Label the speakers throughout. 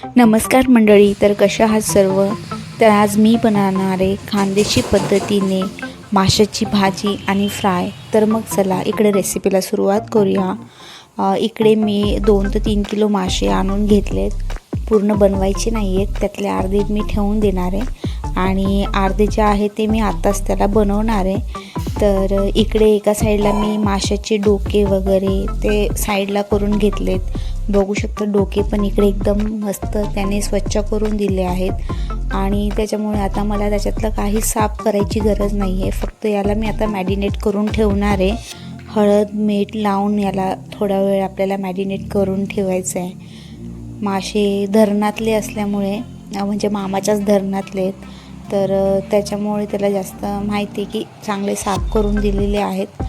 Speaker 1: नमस्कार मंडळी. तर कशा आहात सर्व. तर आज मी बनवणार आहे खानदेशी पद्धतीने माशाची भाजी आणि फ्राय. तर मग चला इकडे रेसिपीला सुरुवात करूया. इकडे मी 2 ते 3 किलो मासे आणून घेतलेत. पूर्ण बनवायचे नाही आहेत, त्यातले अर्धे मी ठेवून देणार आहे आणि अर्धे जे आहे ते मी आत्ताच त्याला बनवणार आहे. तर इकडे एका साईडला मी माशाचे डोके वगैरे ते साईडला करून घेतलेत. बघू शकता डोके पण इकडे एकदम मस्त त्याने स्वच्छ करून दिले आहेत आणि त्याच्यामुळे आता मला त्याच्यातलं काही साफ करायची गरज नाही आहे. फक्त याला मी आता मॅरिनेट करून ठेवणार आहे. हळद मीठ लावून याला थोडा वेळ आपल्याला मॅरिनेट करून ठेवायचं आहे. मासे धरणातले असल्यामुळे म्हणजे मामाच्याच धरणातले आहेत, तर त्याच्यामुळे त्याला जास्त माहिती आहे की चांगले साफ करून दिलेले आहेत.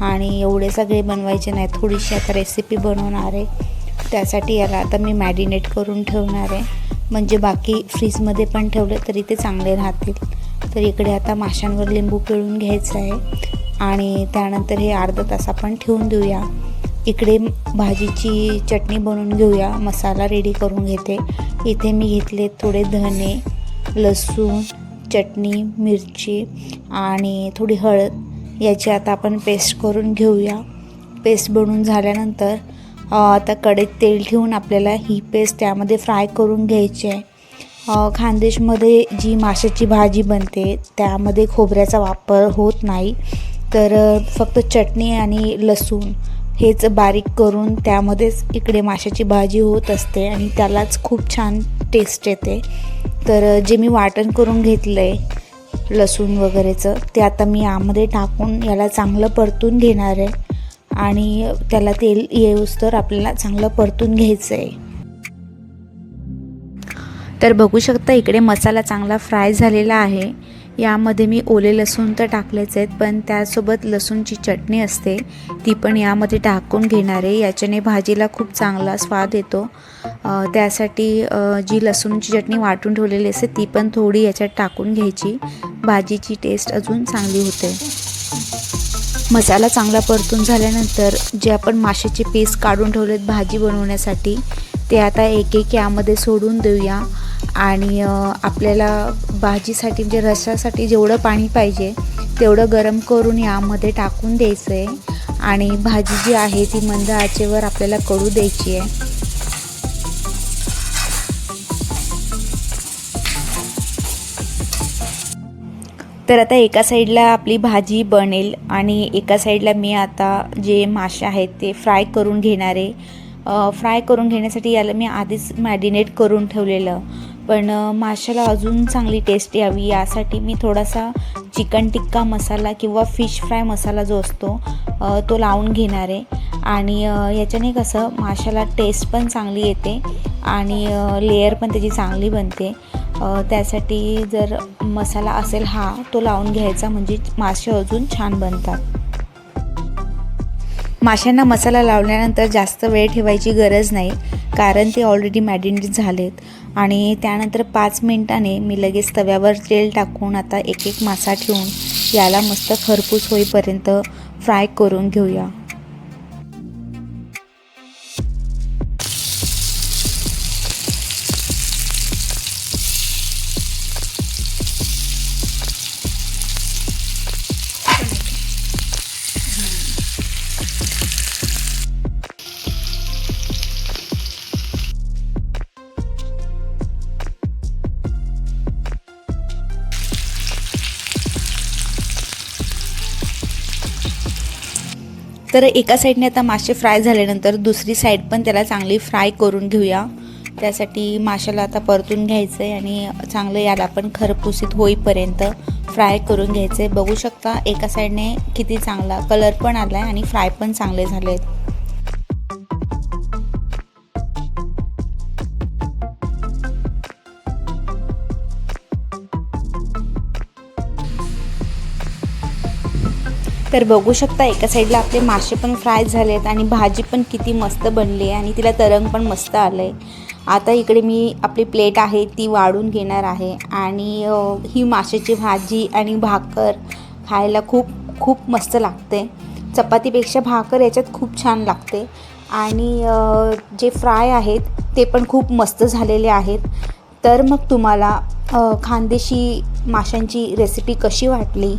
Speaker 1: आणि एवढे सगळे बनवायचे नाही, थोडीशी आता रेसिपी बनवणार आहे. त्यासाठी याला आता मी मॅरिनेट करून ठेवणार आहे, म्हणजे बाकी फ्रीजमध्ये पण ठेवले तरी ते चांगले राहतील. तर इकडे आता माशांवर लिंबू पिळून घ्यायचं आहे आणि त्यानंतर हे अर्धा तास आपण ठेवून देऊया. इकडे भाजीची चटणी बनवून घेऊया. मसाला रेडी करून घेते. इथे मी घेतले थोडे धने, लसूण, चटणी, मिरची आणि थोडी हळद याची आता आपण पेस्ट करून घेऊया. पेस्ट बनवून झाल्यानंतर आता कढईत तेल ठेवून आपल्याला ही पेस्ट त्यामध्ये फ्राय करून घ्यायची आहे. खानदेशमध्ये जी माशाची भाजी बनते त्यामध्ये खोबऱ्याचा वापर होत नाही, तर फक्त चटणी आणि लसूण हेच बारीक करून त्यामध्येच इकडे माशाची भाजी होत असते आणि त्यालाच खूप छान टेस्ट येते. तर जे मी वाटण करून घेतलं आहे लसूण वगैरेचं ते आता मी यामध्ये टाकून याला चांगलं परतून घेणार आहे आणि त्याला तेल येऊस्तोवर आपल्याला चांगलं परतून घ्यायचं आहे. तर बघू शकता इकडे मसाला चांगला फ्राय झालेला आहे. यामध्ये मी ओले लसूण तर टाकलेच आहेत, पण त्यासोबत लसूणची चटणी असते ती पण यामध्ये टाकून घेणार आहे. याच्याने भाजीला खूप चांगला स्वाद येतो. त्यासाठी जी लसूणची चटणी वाटून ठेवलेली असते ती पण थोडी याच्यात टाकून घ्यायची. भाजीची टेस्ट अजून चांगली होते. मसाला चांगला परतून झाल्यानंतर जे आपण माशाचे पीस काढून ठेवलेत भाजी बनवण्यासाठी ते आता एक एक यामध्ये सोडून देऊया आणि आपल्याला भाजीसाठी म्हणजे रस्सासाठी जेवढं पाणी पाहिजे तेवढं गरम करून यामध्ये टाकून द्यायचं आहे आणि भाजी जी आहे ती मंद आचेवर आपल्याला कढू द्यायची आहे. तर आता एका साईडला आपली भाजी बनेल आणि एका साईडला मी आता जे मासे आहेत ते फ्राय करून घेणार आहे. फ्राय करून घेण्यासाठी याला मी आधीच मॅरिनेट करून ठेवलेलं, पण माशाला अजून चांगली टेस्ट यावी यासाठी मी थोडासा चिकन टिक्का मसाला किंवा फिश फ्राय मसाला जो असतो तो लावून घेणार आहे आणि याच्याने कसं माशाला टेस्ट पण चांगली येते आणि लेयर पण त्याची चांगली बनते. त्यासाठी जर मसाला असेल तो लावून घ्यायचा, म्हणजे मासे अजून छान बनतात. माशांना मसाला लावल्यानंतर जास्त वेळ ठेवायची गरज नाही, कारण ते ऑलरेडी मॅरिनेट झालेत. आणि त्यानंतर 5 मिनिटाने मी लगेच तव्यावर तेल टाकून आता एक एक मासा ठेवून याला मस्त खरपूस होईपर्यंत फ्राय करून घेऊया. तर एका साईडने आता मासे फ्राय झाल्यानंतर दुसरी साईड पण त्याला चांगली फ्राय करून घेऊया. त्यासाठी माशाला आता परतून घ्यायचं आहे आणि चांगलं याला पण खरपुसीत होईपर्यंत फ्राय करून घ्यायचं आहे. बघू शकता एका साईडने किती चांगला कलर पण आला आहे आणि फ्राय पण चांगले झाले आहेत. तर बघू शकता एका साईडला आपले मासे पण फ्राय झालेत आणि भाजी पण किती मस्त बनली आहे आणि तिला तरंग पण मस्त आलं आहे. आता इकडे मी आपली प्लेट आहे ती वाढून घेणार आहे आणि ही माशाची भाजी आणि भाकर खायला खूप खूप मस्त लागते. चपातीपेक्षा भाकर याच्यात खूप छान लागते आणि जे फ्राय आहेत ते पण खूप मस्त झालेले आहेत. तर मग तुम्हाला खानदेशी माशांची रेसिपी कशी वाटली?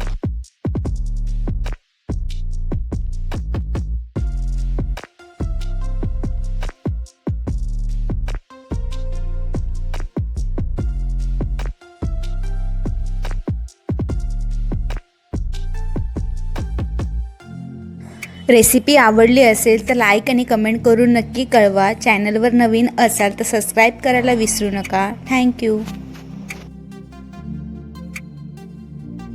Speaker 1: रेसिपी आवडली असेल तर लाईक आणि कमेंट करून नक्की कळवा. चॅनलवर नवीन असाल तर सबस्क्राईब करायला विसरू नका. थँक्यू.